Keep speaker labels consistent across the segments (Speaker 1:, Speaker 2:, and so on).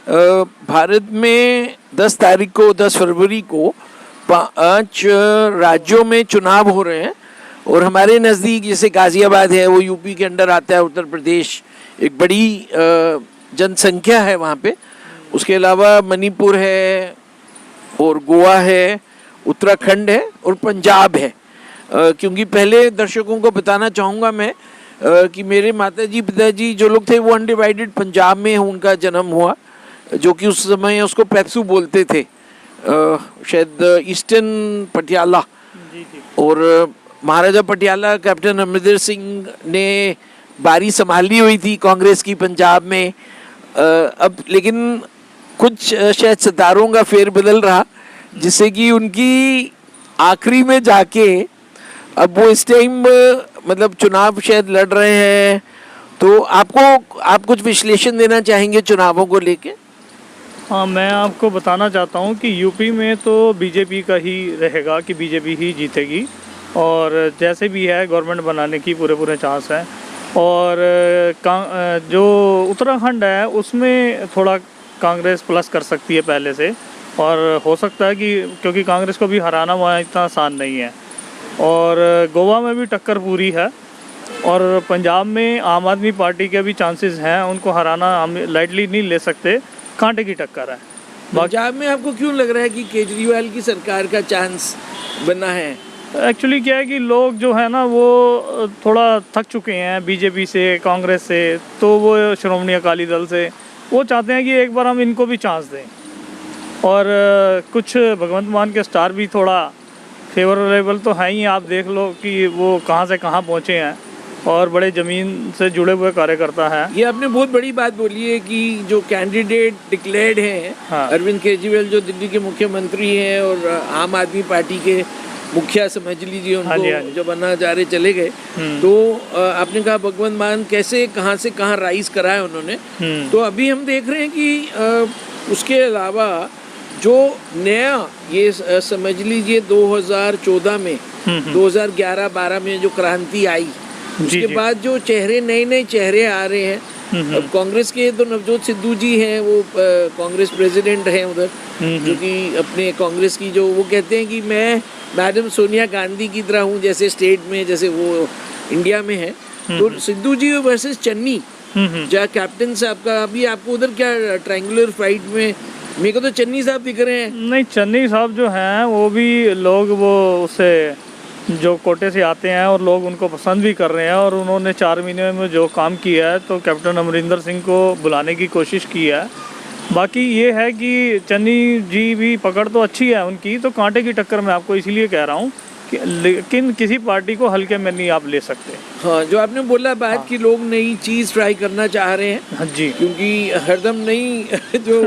Speaker 1: भारत में 10 तारीख को 10 फरवरी को 5 राज्यों में चुनाव हो रहे हैं और हमारे नज़दीक जैसे गाज़ियाबाद है वो यूपी के अंडर आता है, उत्तर प्रदेश एक बड़ी जनसंख्या है वहाँ पे। उसके अलावा मणिपुर है और गोवा है, उत्तराखंड है और पंजाब है। क्योंकि पहले दर्शकों को बताना चाहूँगा मैं कि मेरे माताजी पिताजी जो लोग थे वो अनडिवाइडेड पंजाब में उनका जन्म हुआ, जो कि उस समय उसको पैप्सू बोलते थे, शायद ईस्टर्न पटियाला। और महाराजा पटियाला कैप्टन अमरिंदर सिंह ने बारी संभाली हुई थी कांग्रेस की पंजाब में। अब लेकिन कुछ शायद सितारों का फेरबदल रहा जिससे कि उनकी आखिरी में जाके अब वो इस टाइम मतलब चुनाव शायद लड़ रहे हैं। तो आप कुछ विश्लेषण देना चाहेंगे चुनावों को लेके?
Speaker 2: हाँ, मैं आपको बताना चाहता हूँ कि यूपी में तो बीजेपी का ही रहेगा, कि बीजेपी ही जीतेगी और जैसे भी है गवर्नमेंट बनाने की पूरे चांस है। और जो उत्तराखंड है उसमें थोड़ा कांग्रेस प्लस कर सकती है पहले से, और हो सकता है कि क्योंकि कांग्रेस को भी हराना वहाँ इतना आसान नहीं है। और गोवा में भी टक्कर पूरी है और पंजाब में आम आदमी पार्टी के भी चांसेस हैं, उनको हराना हम लाइटली नहीं ले सकते, कांटे की टक्कर है।
Speaker 1: पंजाब में आपको क्यों लग रहा है कि केजरीवाल की सरकार का चांस बना है?
Speaker 2: एक्चुअली क्या है कि लोग जो है ना वो थोड़ा थक चुके हैं बीजेपी से, कांग्रेस से, तो वो श्रोमणी अकाली दल से वो चाहते हैं कि एक बार हम इनको भी चांस दें। और कुछ भगवंत मान के स्टार भी थोड़ा फेवरेबल तो हैं ही, आप देख लो कि वो कहाँ से कहाँ पहुँचे हैं और बड़े ज़मीन से जुड़े हुए कार्यकर्ता हैं।
Speaker 1: ये आपने बहुत बड़ी बात बोली है कि जो कैंडिडेट डिक्लेयर्ड हैं, हाँ। अरविंद केजरीवाल जो दिल्ली के मुख्यमंत्री हैं और आम आदमी पार्टी के मुखिया समझ लीजिए उनको, हाँ जी। जब अन्ना हजारे चले गए तो आपने कहा भगवंत मान कैसे कहाँ से कहाँ राइज करा है उन्होंने। तो अभी हम देख रहे हैं कि उसके अलावा जो नया ये समझ लीजिए 2014 में 2011-12 में जो क्रांति आई, उसके बाद जो नए चेहरे आ रहे हैं। अब कांग्रेस के तो नवजोत सिद्धू जी हैं, वो कांग्रेस प्रेसिडेंट हैं उधर, जो कि अपने कांग्रेस की जो वो कहते हैं कि मैं मैडम सोनिया गांधी की तरह हूँ, जैसे स्टेट में जैसे वो इंडिया में है। तो सिद्धू जी वर्सेस चन्नी जहाँ कैप्टन साहब का, अभी आपको उधर क्या ट्रायंगुलर फाइट में मेरे को तो चन्नी साहब दिख रहे हैं।
Speaker 2: नहीं, चन्नी साहब जो हैं वो भी लोग वो उससे जो कोटे से आते हैं और लोग उनको पसंद भी कर रहे हैं, और उन्होंने 4 महीने में जो काम किया है तो कैप्टन अमरिंदर सिंह को बुलाने की कोशिश की है। बाकी ये है कि चन्नी जी भी पकड़ तो अच्छी है उनकी, तो कांटे की टक्कर मैं आपको इसीलिए कह रहा हूँ कि लेकिन किसी पार्टी को हल्के में नहीं आप ले सकते।
Speaker 1: हाँ, जो आपने बोला बात, हाँ। कि लोग नई चीज़ ट्राई करना चाह रहे हैं।
Speaker 2: हाँ जी,
Speaker 1: क्योंकि हरदम नई जो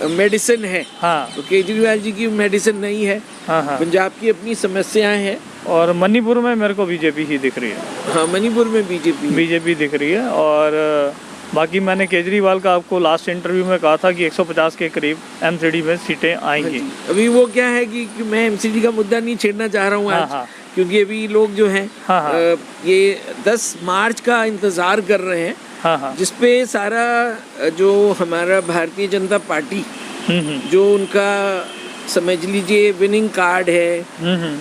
Speaker 1: मेडिसिन है, हाँ। तो केजरीवाल जी की मेडिसिन नहीं है, हाँ। पंजाब की अपनी समस्याएं हैं।
Speaker 2: और मणिपुर में मेरे को बीजेपी ही दिख रही है।
Speaker 1: हाँ, मणिपुर में बीजेपी
Speaker 2: दिख रही है। और बाकी मैंने केजरीवाल का आपको लास्ट इंटरव्यू में कहा था कि 150 के करीब एमसीडी में सीटें आएंगी।
Speaker 1: अभी वो क्या है कि मैं एमसीडी का मुद्दा नहीं छेड़ना चाह रहा हूँ आज, क्योंकि अभी लोग जो हैं ये 10 मार्च का इंतज़ार कर रहे हैं, जिसपे सारा जो हमारा भारतीय जनता पार्टी जो उनका समझ लीजिए विनिंग कार्ड है,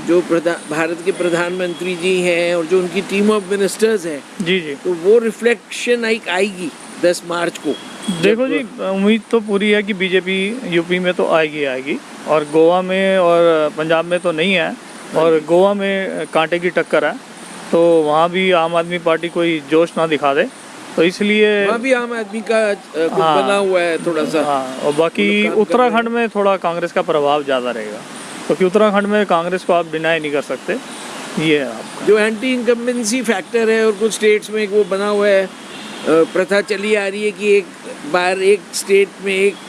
Speaker 1: जो भारत के प्रधानमंत्री जी हैं और जो उनकी टीम ऑफ मिनिस्टर्स है
Speaker 2: जी,
Speaker 1: तो वो रिफ्लेक्शन आएगी 10 मार्च को।
Speaker 2: देखो जी, उम्मीद तो पूरी है कि बीजेपी यूपी में तो आएगी और गोवा में और पंजाब में तो नहीं है, और गोवा में कांटे की टक्कर है, तो वहाँ भी आम आदमी पार्टी कोई जोश ना दिखा दे, तो इसलिए
Speaker 1: वहाँ भी आम आदमी का कुछ बना हुआ है थोड़ा सा।
Speaker 2: हाँ, और बाकी उत्तराखंड में थोड़ा कांग्रेस का प्रभाव ज़्यादा रहेगा, क्योंकि उत्तराखंड में कांग्रेस को आप डिनाई नहीं कर सकते। ये है
Speaker 1: जो एंटी इनकम्बेंसी फैक्टर है, और कुछ स्टेट्स में वो बना हुआ है, प्रथा चली आ रही है कि एक बार एक स्टेट में एक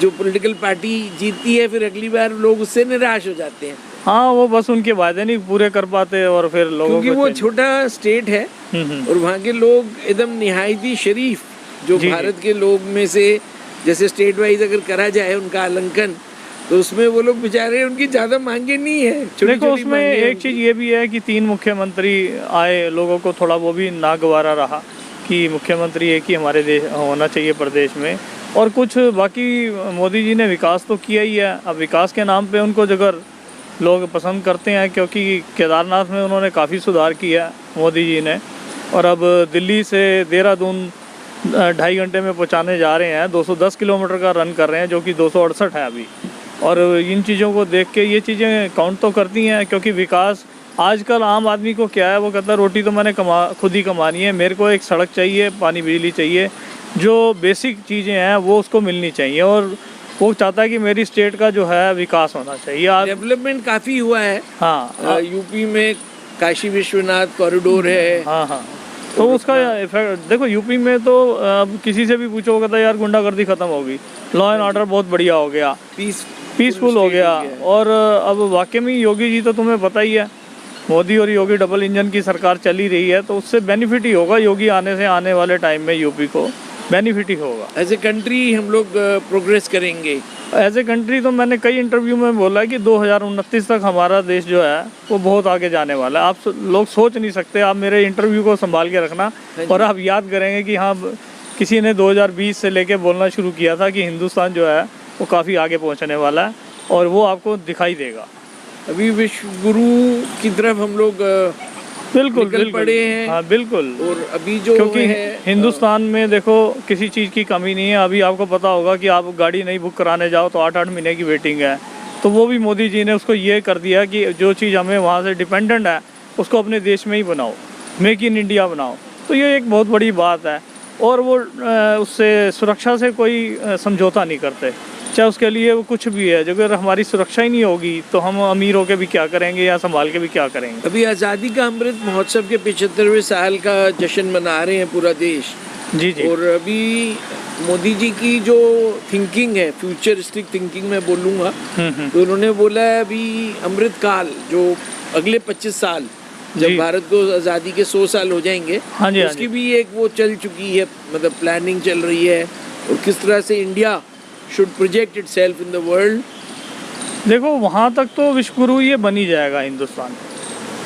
Speaker 1: जो पॉलिटिकल पार्टी जीतती है, फिर अगली बार लोग उससे निराश हो जाते हैं।
Speaker 2: हाँ, वो बस उनके वायदे नहीं पूरे कर पाते और फिर लोगों
Speaker 1: क्योंकि वो छोटा स्टेट है और वहाँ के लोग एकदम निहायती शरीफ, जो भारत के लोग में से जैसे स्टेट वाइज अगर करा जाए उनका आलंकन, तो उसमें वो लोग बेचारे, उनकी ज़्यादा मांगे नहीं है।
Speaker 2: देखो, उसमें एक चीज़ ये भी है कि 3 मुख्यमंत्री आए, लोगों को थोड़ा वो भी नागवारा रहा कि मुख्यमंत्री एक ही हमारे देश होना चाहिए प्रदेश में, और कुछ बाकी मोदी जी ने विकास तो किया ही है। अब विकास के नाम पे उनको अगर लोग पसंद करते हैं, क्योंकि केदारनाथ में उन्होंने काफ़ी सुधार किया मोदी जी ने, और अब दिल्ली से देहरादून 2.5 घंटे में पहुंचाने जा रहे हैं। 210 किलोमीटर का रन कर रहे हैं, जो कि 268 है अभी। और इन चीज़ों को देख के ये चीज़ें काउंट तो करती हैं, क्योंकि विकास आजकल आम आदमी को क्या है, वो कहता है रोटी तो मैंने खुद ही कमानी है, मेरे को एक सड़क चाहिए, पानी बिजली चाहिए, जो बेसिक चीज़ें हैं वो उसको मिलनी चाहिए। और वो चाहता है कि मेरी स्टेट का जो है विकास होना चाहिए।
Speaker 1: डेवलपमेंट काफ़ी हुआ है।
Speaker 2: हाँ,
Speaker 1: यूपी में काशी विश्वनाथ कॉरिडोर है।
Speaker 2: हाँ, तो उसका इफेक्ट देखो, यूपी में तो अब किसी से भी पूछो, कहता है यार गुंडागर्दी खत्म होगी, लॉ एंड ऑर्डर बहुत बढ़िया हो गया, पीसफुल हो गया। और अब वाकई में योगी जी तो तुम्हें पता ही है, मोदी और योगी डबल इंजन की सरकार चली रही है, तो उससे बेनिफिट ही होगा। योगी आने से आने वाले टाइम में यूपी को बेनिफिट ही होगा।
Speaker 1: एज ए कंट्री हम लोग प्रोग्रेस करेंगे।
Speaker 2: एज ए कंट्री तो मैंने कई इंटरव्यू में बोला है कि 2029 तक हमारा देश जो है वो बहुत आगे जाने वाला है। आप लोग सोच नहीं सकते। आप मेरे इंटरव्यू को संभाल के रखना, और आप याद करेंगे कि हाँ, किसी ने 2020 से लेके बोलना शुरू किया था कि हिंदुस्तान जो है वो काफ़ी आगे पहुंचने वाला है, और वो आपको दिखाई देगा।
Speaker 1: अभी विश्व गुरु की तरफ हम लोग
Speaker 2: बिल्कुल
Speaker 1: पड़े हैं।
Speaker 2: हाँ, बिल्कुल।
Speaker 1: और अभी जो
Speaker 2: क्योंकि
Speaker 1: है
Speaker 2: हिंदुस्तान में देखो किसी चीज़ की कमी नहीं है। अभी आपको पता होगा कि आप गाड़ी नहीं बुक कराने जाओ तो 8-8 महीने की वेटिंग है। तो वो भी मोदी जी ने उसको ये कर दिया कि जो चीज़ हमें वहाँ से डिपेंडेंट है उसको अपने देश में ही बनाओ, मेक इन इंडिया बनाओ। तो ये एक बहुत बड़ी बात है। और वो उससे सुरक्षा से कोई समझौता नहीं करते, चाहे उसके लिए वो कुछ भी है। अगर हमारी सुरक्षा ही नहीं होगी तो हम अमीर होकर भी क्या करेंगे, या संभाल के भी क्या करेंगे।
Speaker 1: अभी आज़ादी का अमृत महोत्सव के 75वें साल का जश्न मना रहे हैं पूरा देश।
Speaker 2: जी।
Speaker 1: और अभी मोदी जी की जो थिंकिंग है, फ्यूचरिस्टिक थिंकिंग मैं बोलूँगा, तो उन्होंने बोला है अभी अमृत काल, जो अगले 25 साल जब भारत को आज़ादी के 100 साल हो जाएंगे, उसकी भी एक वो चल चुकी है, मतलब प्लानिंग चल रही है, और किस तरह से India should project itself in the world.
Speaker 2: देखो, वहाँ तक तो विश्व गुरु ये बन ही जाएगा हिंदुस्तान।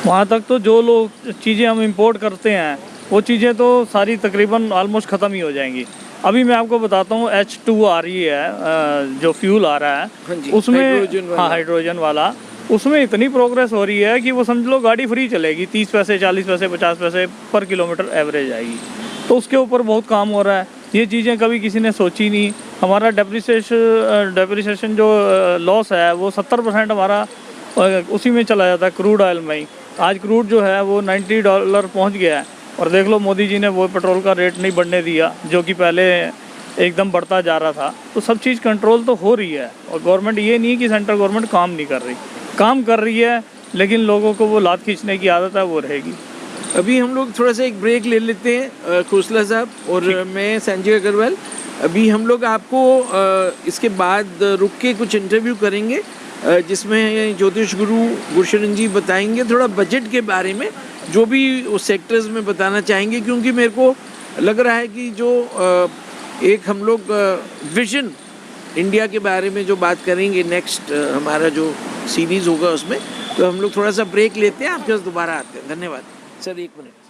Speaker 2: वहाँ तक तो जो लोग चीज़ें हम इंपोर्ट करते हैं वो चीज़ें तो सारी तकरीबन ऑलमोस्ट ख़त्म ही हो जाएंगी। अभी मैं आपको बताता हूँ, H2RE है जो फ्यूल आ रहा है, उसमें हाइड्रोजन वाला, उसमें इतनी प्रोग्रेस हो रही है कि वो समझ लो गाड़ी फ्री चलेगी। 30 पैसे, 40 पैसे, 50 पैसे पर किलोमीटर एवरेज आएगी। तो उसके ऊपर बहुत काम हो रहा है। ये चीज़ें कभी किसी ने सोची नहीं। हमारा डेप्रिसिएशन जो लॉस है वो 70% हमारा उसी में चला जाता है, क्रूड ऑयल में ही। आज क्रूड जो है वो $90 पहुंच गया है, और देख लो मोदी जी ने वो पेट्रोल का रेट नहीं बढ़ने दिया, जो कि पहले एकदम बढ़ता जा रहा था। तो सब चीज़ कंट्रोल तो हो रही है, और गवर्नमेंट ये नहीं कि सेंट्रल गवर्नमेंट काम नहीं कर रही, काम कर रही है, लेकिन लोगों को वो लात खींचने की आदत है, वो रहेगी।
Speaker 1: अभी हम लोग थोड़ा सा एक ब्रेक ले लेते हैं, खोसला साहब और मैं संजय अग्रवाल। अभी हम लोग आपको इसके बाद रुक के कुछ इंटरव्यू करेंगे, जिसमें ज्योतिष गुरु गुरशरण जी बताएंगे थोड़ा बजट के बारे में, जो भी उस सेक्टर्स में बताना चाहेंगे, क्योंकि मेरे को लग रहा है कि जो एक हम लोग विजन इंडिया के बारे में जो बात करेंगे नेक्स्ट हमारा जो सीरीज़ होगा उसमें, तो हम लोग थोड़ा सा ब्रेक लेते हैं, आपके पास दोबारा आते हैं। धन्यवाद सर, 1 मिनट।